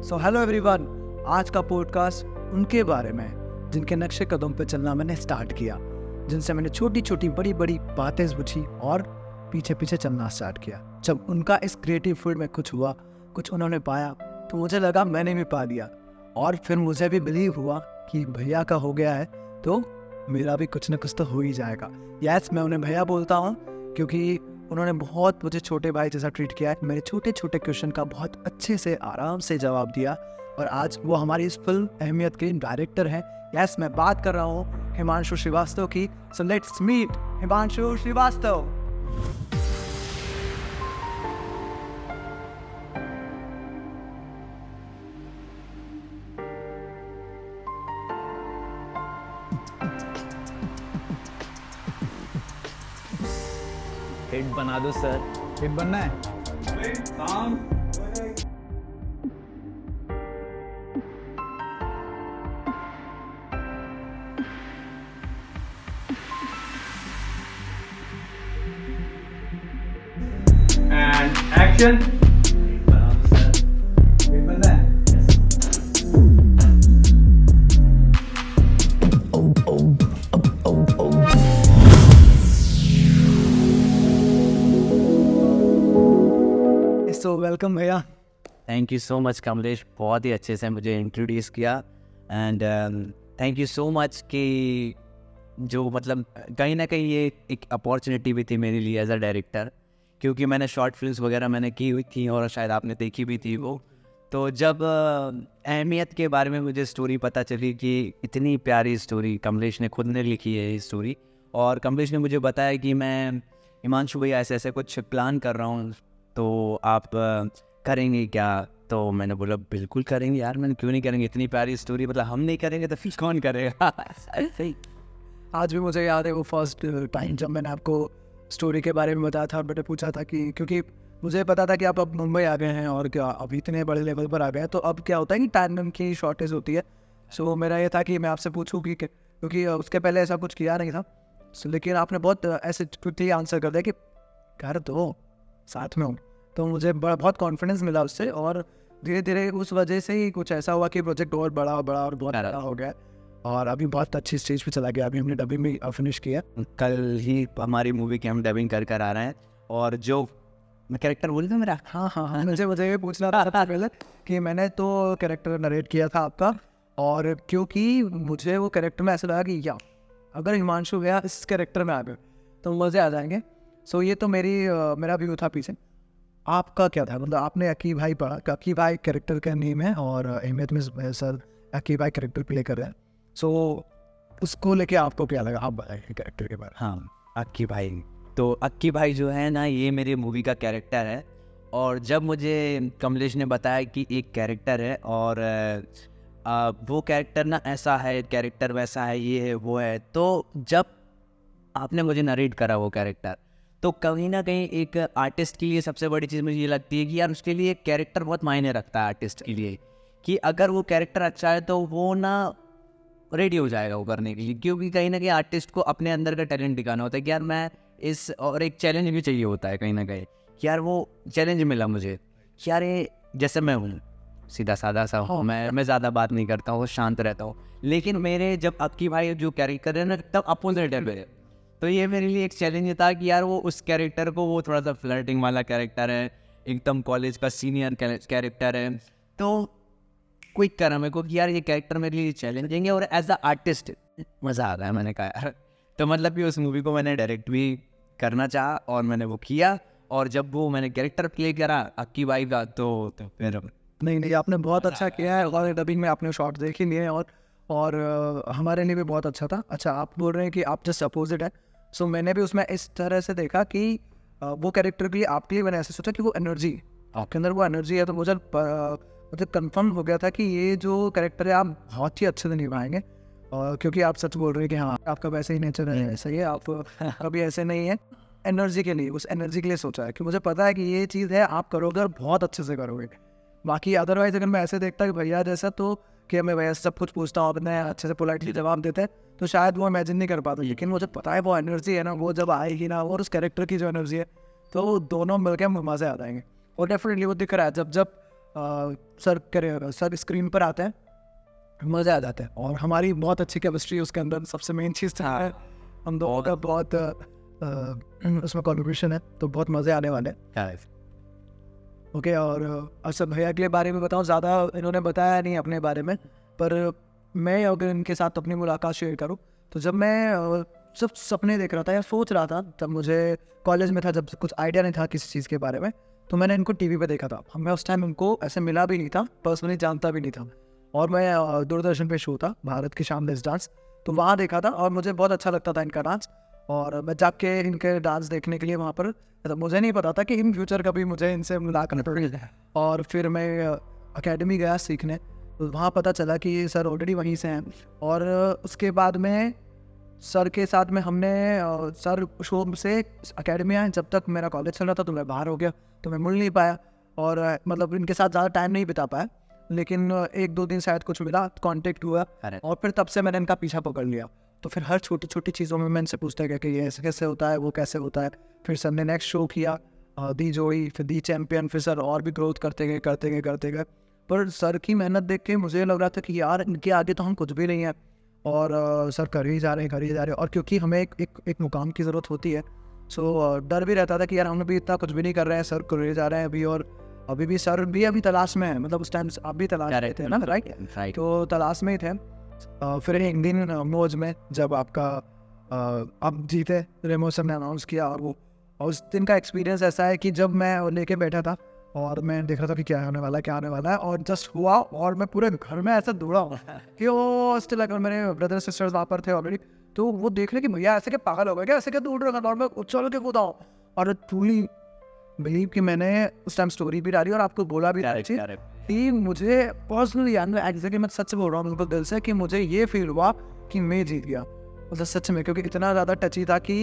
So hello everyone, आज का podcast उनके बारे में जिनके नक्शे कदम पे चलना मैंने स्टार्ट किया, जिनसे मैंने छोटी छोटी बड़ी बड़ी बातें पूछी और पीछे पीछे चलना स्टार्ट किया। जब उनका इस क्रिएटिव फील्ड में कुछ हुआ, कुछ उन्होंने पाया, तो मुझे लगा मैंने भी पा लिया। और फिर मुझे भी बिलीव हुआ कि भैया का हो गया है तो मेरा भी कुछ ना कुछ तो हो ही जाएगा। यस, मैं उन्हें भैया बोलता हूँ क्योंकि उन्होंने बहुत मुझे छोटे भाई जैसा ट्रीट किया है। मेरे छोटे छोटे क्वेश्चन का बहुत अच्छे से आराम से जवाब दिया और आज वो हमारी इस फिल्म अहमियत के डायरेक्टर हैं। यस, मैं बात कर रहा हूँ हिमांशु श्रीवास्तव की। So let's meet Himanshu Srivastava. Hit बना दो सर। हिट बनना है। And action. बना दो सर। हिट बनना है। सो वेलकम भैया। Thank you so much Kamlesh, बहुत ही अच्छे से मुझे इंट्रोड्यूस किया and thank you so much कि जो मतलब कहीं ना कहीं ये एक अपॉर्चुनिटी भी थी मेरे लिए एज अ डायरेक्टर, क्योंकि मैंने शॉर्ट फिल्म्स वगैरह मैंने की हुई थी और शायद आपने देखी भी थी वो। तो जब अहमियत के बारे में मुझे स्टोरी पता चली कि इतनी प्यारी स्टोरी कमलेश ने खुद ने लिखी है ये स्टोरी, और कमलेश ने मुझे बताया कि मैं हिमांशु भैया ऐसे ऐसे कुछ प्लान कर रहा हूँ, तो आप करेंगे क्या? तो मैंने बोला बिल्कुल करेंगे यार, मैंने क्यों नहीं करेंगे, इतनी प्यारी स्टोरी, मतलब हम नहीं करेंगे तो फिर कौन करेगा। सही। आज भी मुझे याद है वो फर्स्ट टाइम जब मैंने आपको स्टोरी के बारे में बताया था। मैंने पूछा था कि क्योंकि मुझे पता था कि आप अब मुंबई आ गए हैं और क्या अब इतने बड़े लेवल पर आ गए हैं, तो अब क्या होता है कि टाइम की शॉर्टेज होती है। सो मेरा ये था कि मैं आपसे पूछूं कि क्योंकि उसके पहले ऐसा कुछ किया नहीं था। लेकिन आपने बहुत ऐसे क्विकली आंसर कर दिया कि कर दो, साथ में हूँ। तो मुझे बहुत कॉन्फिडेंस मिला उससे, और धीरे धीरे उस वजह से ही कुछ ऐसा हुआ कि प्रोजेक्ट और बड़ा और बहुत बड़ा हो गया और अभी बहुत अच्छी स्टेज पे चला गया। अभी हमने डबिंग भी फिनिश किया। कल ही हमारी मूवी की हम डबिंग कर आ रहे हैं, और जो मैं कैरेक्टर बोल था मेरा, हाँ मुझे ये पूछना था सबसे पहले कि मैंने तो कैरेक्टर नरेट किया था आपका, और क्योंकि मुझे वो कैरेक्टर में ऐसा लगा कि या अगर हिमांशु भैया इस कैरेक्टर में आ गए तो मज़े आ जाएंगे। सो ये तो मेरा व्यू था पीछे। आपका क्या था? मतलब आपने अक्की भाई पढ़ा, अक्की भाई कैरेक्टर का नेम है और अहमियत में सर अक्की भाई कैरेक्टर प्ले कर रहे हैं। सो उसको लेके आपको क्या लगा, आप बताइए कैरेक्टर के बारे में। हाँ, अक्की भाई। तो अक्की भाई जो है ना, ये मेरी मूवी का कैरेक्टर है। और जब मुझे कमलेश ने बताया कि एक कैरेक्टर है और वो कैरेक्टर ना ऐसा है, कैरेक्टर वैसा है, ये है वो है, तो जब आपने मुझे नरेट करा वो कैरेक्टर, तो कहीं ना कहीं एक आर्टिस्ट के लिए सबसे बड़ी चीज़ मुझे ये लगती है कि यार उसके लिए एक कैरेक्टर बहुत मायने रखता है आर्टिस्ट के लिए, कि अगर वो कैरेक्टर अच्छा है तो वो ना रेडी हो जाएगा वो करने के लिए, क्योंकि कहीं ना कहीं आर्टिस्ट को अपने अंदर का टैलेंट दिखाना होता है कि यार मैं इस, और एक चैलेंज भी चाहिए होता है कहीं ना कहीं कि यार वो चैलेंज मिला मुझे कि यार ये जैसे मैं हूँ सीधा साधा सा हूँ, मैं ज़्यादा बात नहीं करता हूँ, शांत रहता हूँ, लेकिन मेरे जब अक्की भाई जो कैरेक्टर है ना तब अपोजिट है मेरे। तो ये मेरे लिए एक चैलेंज था कि यार वो उस कैरेक्टर को, वो थोड़ा सा फ्लर्टिंग वाला कैरेक्टर है, एकदम कॉलेज का सीनियर कैरेक्टर है, तो क्विक करा मेरे को कि यार ये कैरेक्टर मेरे लिए चैलेंजिंग है और एज अ आर्टिस्ट मज़ा आ रहा है। मैंने कहा यार, तो मतलब कि उस मूवी को मैंने डायरेक्ट भी करना चाहा और मैंने वो किया, और जब वो मैंने कैरेक्टर प्ले करा अक्की भाई का तो फिर नहीं, आपने बहुत अच्छा किया है और डबिंग में आपने शॉट देख ही लिए और हमारे लिए भी बहुत अच्छा था। अच्छा, आप बोल रहे हैं कि आप जस्ट अपोजिट है। सो मैंने भी उसमें इस तरह से देखा कि वो कैरेक्टर के लिए आपके लिए मैंने ऐसे सोचा कि वो एनर्जी, आपके अंदर वो एनर्जी है, तो मुझे कंफर्म हो गया था कि ये जो कैरेक्टर है आप बहुत ही अच्छे से निभाएंगे। और क्योंकि आप सच बोल रहे हैं कि हाँ आपका वैसे ही नेचर है, सही है, आप कभी ऐसे नहीं है। एनर्जी के लिए, उस एनर्जी के लिए सोचा है कि मुझे पता है कि ये चीज़ है, आप करोगे और बहुत अच्छे से करोगे। बाकी अदरवाइज अगर मैं ऐसे देखता कि भैया जैसा, तो कि मैं भैया सब कुछ पूछता हूँ, अपने अच्छे से पोलाइटली जवाब देते हैं, तो शायद वो इमेजिन नहीं कर पाता। लेकिन मुझे पता है वो एनर्जी है ना, वो जब आएगी ना, और उस कैरेक्टर की जो एनर्जी है, तो दोनों मिलकर मज़े आ जाएंगे। और डेफिनेटली वो दिख रहा है जब सर स्क्रीन पर आते हैं, मज़ा आ जाता है। और हमारी बहुत अच्छी केमिस्ट्री उसके अंदर, सबसे मेन चीज़ था है हम दोनों का बहुत उसमें कॉन्ट्रीब्यूशन है, तो बहुत मज़े आने वाले हैं। ओके, और असद भैया के बारे में बताऊँ, ज़्यादा इन्होंने बताया नहीं अपने बारे में, पर मैं अगर इनके साथ अपनी मुलाकात शेयर करूँ तो जब मैं सब सपने देख रहा था या सोच रहा था, तब मुझे कॉलेज में था, जब कुछ आइडिया नहीं था किसी चीज़ के बारे में, तो मैंने इनको टीवी पे देखा था। मैं उस टाइम उनको ऐसे मिला भी नहीं था, पर्सनली जानता भी नहीं था, और मैं दूरदर्शन पे शो था भारत की शाम लेस डांस, तो वहाँ देखा था और मुझे बहुत अच्छा लगता था इनका डांस। और मैं जाके इनके डांस देखने के लिए वहाँ पर, मतलब मुझे नहीं पता था कि इन फ्यूचर कभी मुझे इनसे मुलाकात होगी। और फिर मैं अकेडमी गया सीखने, तो वहाँ पता चला कि ये सर ऑलरेडी वहीं से हैं। और उसके बाद में सर के साथ में हमने सर शो से अकेडमी आए, जब तक मेरा कॉलेज चल रहा था तो मैं बाहर हो गया, तो मैं मिल नहीं पाया, और मतलब इनके साथ ज़्यादा टाइम नहीं बिता पाया, लेकिन 1-2 दिन शायद कुछ मिला, कांटेक्ट हुआ, और फिर तब से मैंने इनका पीछा पकड़ लिया। तो फिर हर छोटी छोटी चीज़ों में मैं इनसे पूछता गया कि ये ऐसे कैसे होता है, वो कैसे होता है। फिर सर ने नेक्स्ट शो किया, दी जोड़ी, फिर दी चैम्पियन, फिर सर और भी ग्रोथ करते गए। पर सर की मेहनत देख के मुझे लग रहा था कि यार इनके आगे तो हम कुछ भी नहीं है, और सर कर ही जा रहे हैं। और क्योंकि हमें एक मुकाम की ज़रूरत होती है, सो डर भी रहता था कि यार हम अभी इतना कुछ भी नहीं कर रहे हैं, सर कर ही जा रहे हैं अभी, और अभी भी सर भी अभी तलाश में है, मतलब उस टाइम आप भी तलाश में थे ना, राइट? तो तलाश में ही थे। फिर एक दिन मौज में जब आपका आप जीते, रेमो सर ने अनाउंस किया, और उस दिन का एक्सपीरियंस ऐसा है कि जब मैं लेके बैठा था और मैं देख रहा था कि क्या होने वाला है, और जस्ट हुआ, और मैं पूरे घर में ऐसा दौड़ा हूँ कि वो स्टिल, अगर मेरे ब्रदर सिस्टर्स वहाँ पर थे ऑलरेडी, तो वो देख रहे कि भैया ऐसे क्या पागल हो गए क्या, ऐसे क्या दौड़ रहा था, और मैं उछल के कूदा हूँ। और ट्रूली बिलीव कि मैंने उस टाइम स्टोरी भी डाली और आपको बोला भी कि मुझे पर्सनली एग्जैक्टली, मैं सच बोल रहा हूँ बिल्कुल दिल से, कि मुझे ये फील हुआ कि मैं जीत गया, मतलब सच में, क्योंकि इतना ज़्यादा टची था कि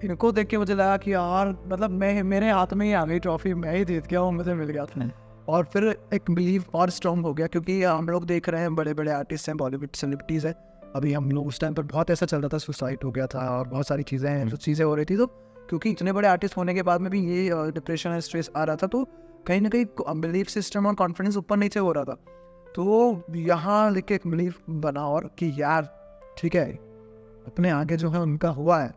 इनको देख के मुझे लगा कि यार मतलब मेरे हाथ में ही आ गई ट्रॉफी, मैं ही जीत गया हूँ, मुझे मिल गया था। और फिर एक बिलीव और स्ट्रॉन्ग हो गया, क्योंकि हम लोग देख रहे हैं बड़े बड़े आर्टिस्ट हैं, बॉलीवुड सेलिब्रिटीज़ हैं, अभी हम लोग उस टाइम पर बहुत ऐसा चल रहा था, सुसाइड हो गया था और बहुत सारी चीज़ें हो रही थी, तो क्योंकि इतने बड़े आर्टिस्ट होने के बाद में भी ये डिप्रेशन और स्ट्रेस आ रहा था, तो कहीं ना कहीं बिलीफ सिस्टम और कॉन्फिडेंस ऊपर नीचे हो रहा था। तो यहाँ लेके एक बिलीफ बना, और कि यार ठीक है, अपने आगे जो है उनका हुआ है,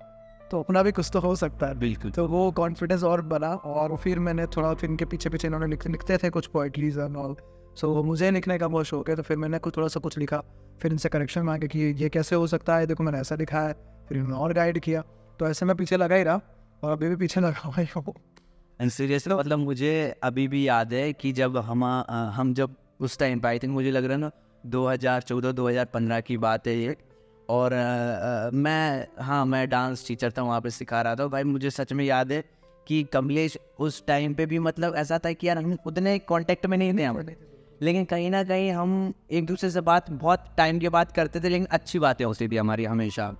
तो अपना भी कुछ तो हो सकता है। बिल्कुल। तो वो कॉन्फिडेंस और बना, और फिर मैंने थोड़ा, फिर इनके पीछे इन्होंने लिखते थे कुछ पोएट्रीज एंड ऑल, सो मुझे लिखने का बहुत शौक है, तो फिर मैंने थोड़ा सा कुछ लिखा, फिर इनसे करेक्शन मांगे कि ये कैसे हो सकता है, देखो मैंने ऐसा लिखा है, फिर इन्होंने और गाइड किया, तो ऐसे मैं पीछे लगा ही रहा, और अभी भी पीछे लगा हुआ ही हूँ। एंड सीरियसली मतलब मुझे अभी भी याद है कि जब हम जब उस टाइम पे, आई थिंक मुझे लग रहा है ना 2014-2015 की बात है ये, और मैं डांस टीचर था, वहाँ पे सिखा रहा था। भाई मुझे सच में याद है कि कमलेश उस टाइम पे भी मतलब ऐसा था कि यार हम उतने कांटेक्ट में नहीं थे हम, लेकिन कहीं ना कहीं हम एक दूसरे से बात बहुत टाइम के बाद करते थे, लेकिन अच्छी बातें होती थी हमारी हमेशा।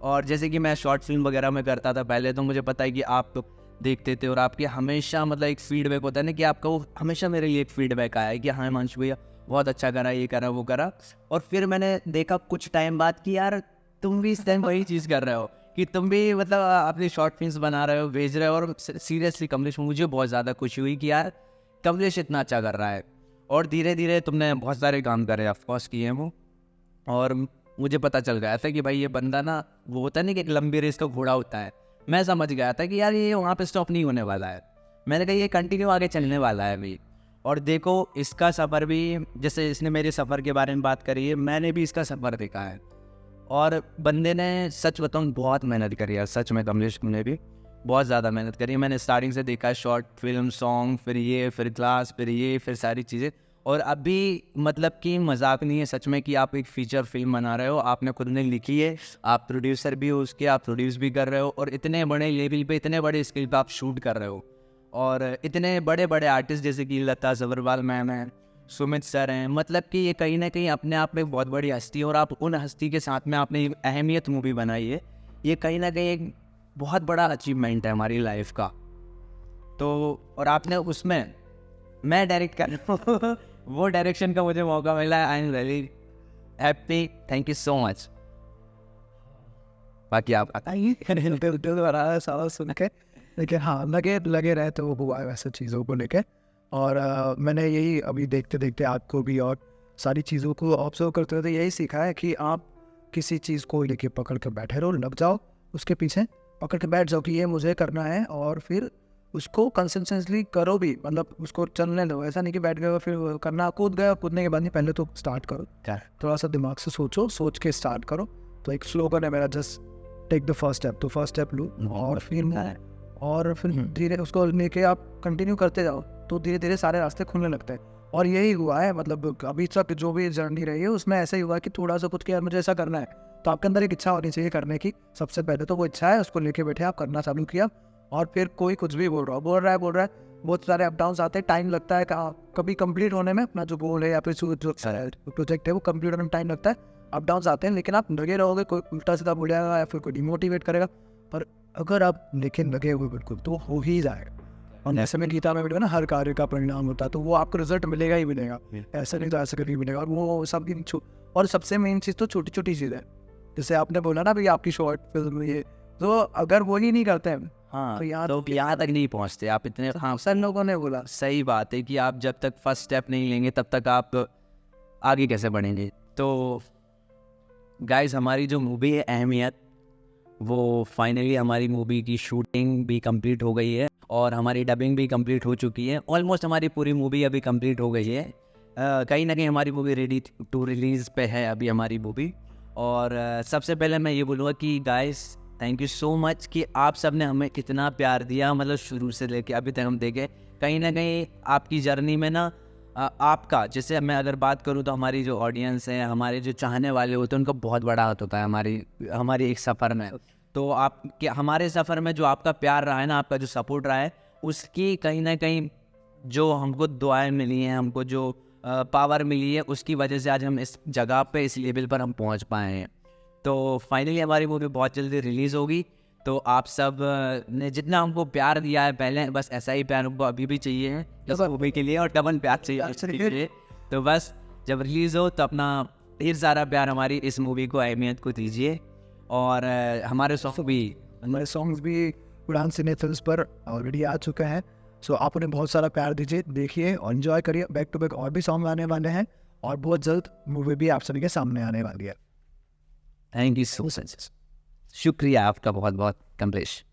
और जैसे कि मैं शॉर्ट फिल्म वगैरह में करता था पहले, तो मुझे पता है कि आप तो देखते थे, और आपके हमेशा मतलब एक फीडबैक होता है ना, कि आपका वो हमेशा मेरे लिए एक फीडबैक आया है कि हाँ हिमांशु भैया बहुत अच्छा करा, ये करा वो करा। और फिर मैंने देखा कुछ टाइम बाद कि यार तुम भी इस टाइम वही चीज़ कर रहे हो, कि तुम भी मतलब अपनी शॉर्ट फिल्म्स बना रहे हो, भेज रहे हो। और सीरियसली कमलेश, मुझे बहुत ज़्यादा खुशी हुई कि यार कमलेश इतना अच्छा कर रहा है, और धीरे धीरे तुमने बहुत सारे काम करे, ऑफकोर्स किए हैं वो, और मुझे पता चल गया था कि भाई ये बंदा ना, वो होता है ना कि एक लंबी रेस का घोड़ा होता है, मैं समझ गया था कि यार ये वहाँ पे स्टॉप नहीं होने वाला है। मैंने कहा ये कंटिन्यू आगे चलने वाला है अभी। और देखो इसका सफ़र भी, जैसे इसने मेरे सफ़र के बारे में बात करी है, मैंने भी इसका सफ़र देखा है, और बंदे ने सच बताऊँ बहुत मेहनत करी है, सच में कमलेश ने भी बहुत ज़्यादा मेहनत करी है। मैंने स्टार्टिंग से देखा है, शॉर्ट फिल्म, सॉन्ग, फिर ये, फिर क्लास, फिर ये, फिर सारी चीज़ें। और अभी मतलब कि मजाक नहीं है सच में कि आप एक फीचर फिल्म बना रहे हो, आपने खुद ने लिखी है, आप प्रोड्यूसर भी हो उसके, आप प्रोड्यूस भी कर रहे हो, और इतने बड़े लेवल पे, इतने बड़े स्केल पे आप शूट कर रहे हो, और इतने बड़े बड़े आर्टिस्ट जैसे कि लता जबरवाल मैम हैं, सुमित सर हैं, मतलब कि ये कहीं ना कहीं अपने आप में एक बहुत बड़ी हस्ती है, और आप उन हस्ती के साथ में आपने एक अहमियत मूवी बनाई है, ये कहीं ना कहीं एक बहुत बड़ा अचीवमेंट है हमारी लाइफ का। तो और आपने उसमें, मैं डायरेक्ट कर रहा हूँ वो डायरेक्शन का मुझे मौका मिला, I am really happy, thank you so much. बाकी आप दिल भरा है सारा सुन के, लेकिन हाँ लगे रहे तो हुआ है वैसे चीज़ों को लेके। और मैंने यही अभी देखते देखते आपको भी और सारी चीज़ों को ऑब्जर्व करते हुए यही सीखा है कि आप किसी चीज़ को लेके पकड़ कर बैठे रहो, लग जाओ उसके पीछे, पकड़ के बैठ जाओ कि ये मुझे करना है, और फिर उसको कंसिस्टेंटली करो भी, मतलब उसको चलने दो। ऐसा नहीं कि बैठ गए और फिर करना, कूद गए, कूदने के बाद नहीं, पहले तो स्टार्ट करो, थोड़ा सा दिमाग से सोचो, सोच के स्टार्ट करो। तो एक स्लोगन है मेरा, just take the first step. तो फर्स्ट स्टेप लो और फिर धीरे उसको लेके आप कंटिन्यू करते जाओ, तो धीरे धीरे सारे रास्ते खुलने लगते हैं। और यही हुआ है, मतलब अभी तक जो भी जर्नी रही है उसमें ऐसा ही हुआ कि थोड़ा सा कुछ कि यार मुझे ऐसा करना है, तो आपके अंदर एक इच्छा होनी चाहिए करने की। सबसे पहले तो वो इच्छा है, उसको लेके बैठे, आप करना चालू किया, और फिर कोई कुछ भी बोल रहा है, बहुत सारे अप डाउन आते हैं, टाइम लगता है कभी कंप्लीट होने में, अपना जो गोल है या फिर जो प्रोजेक्ट है वो कंप्लीट होने में टाइम लगता है, अप डाउन आते हैं, लेकिन आप लगे रहोगे, कोई उल्टा सीधा बोलेगा या फिर कोई डिमोटिवेट करेगा, पर अगर आप लेकिन लगे हुए बिल्कुल, तो हो ही जाएगा। और ऐसे में गीता में भी ना, हर कार्य का परिणाम होता है, तो वो आपको रिजल्ट मिलेगा ही मिलेगा, ऐसा नहीं तो ऐसा करके मिलेगा। और वो सब और सबसे मेन चीज़ तो छोटी छोटी चीज़ है, जैसे आपने बोला ना भाई आपकी शॉर्ट फिल्म ये, तो अगर वो ही नहीं करते हैं, हाँ, तो यहाँ तो यहाँ तक नहीं पहुँचते आप इतने। हाँ, सर लोगों ने बोला सही बात है कि आप जब तक फर्स्ट स्टेप नहीं लेंगे तब तक आप आगे कैसे बढ़ेंगे। तो गाइस, हमारी जो मूवी है अहमियत, वो फाइनली हमारी मूवी की शूटिंग भी कंप्लीट हो गई है और हमारी डबिंग भी कंप्लीट हो चुकी है। ऑलमोस्ट हमारी पूरी मूवी अभी कंप्लीट हो गई है। कहीं ना कहीं हमारी मूवी रेडी टू रिलीज़ पे है अभी हमारी मूवी। और सबसे पहले मैं ये बोलूँगा कि guys, thank you so much कि आप सब ने हमें इतना प्यार दिया, मतलब शुरू से लेके अभी तक हम देखे। कहीं ना कहीं आपकी जर्नी में ना आपका, जैसे मैं अगर बात करूं तो हमारी जो ऑडियंस है, हमारे जो चाहने वाले होते हैं, उनका बहुत बड़ा हाथ होता है हमारी एक सफ़र में। तो आप क्या, हमारे सफ़र में जो आपका प्यार रहा है ना, आपका जो सपोर्ट रहा है, उसकी कहीं ना कहीं जो हमको दुआएं मिली हैं, हमको जो पावर मिली है, उसकी वजह से आज हम इस जगह पे, इस लेवल पर हम पहुंच पाए हैं। तो फाइनली हमारी मूवी बहुत जल्दी रिलीज़ होगी। तो आप सब ने जितना हमको प्यार दिया है पहले, बस ऐसा ही प्यार हमको अभी भी चाहिए है इस मूवी के लिए, और डबल प्यार चाहिए। तो बस जब रिलीज़ हो तो अपना ढेर सारा प्यार हमारी इस मूवी को, अहमियत को दीजिए। और हमारे सॉन्ग्स भी उड़ान सिने फिल्म्स पर ऑलरेडी आ चुके हैं। सो आप उन्हें बहुत सारा प्यार दीजिए, देखिए और एंजॉय करिए। बैक टू बैक और भी सॉन्ग आने वाले हैं, और बहुत जल्द मूवी भी आप सभी के सामने आने वाली है। थैंक यू सो मच, शुक्रिया आपका बहुत बहुत कमलेश।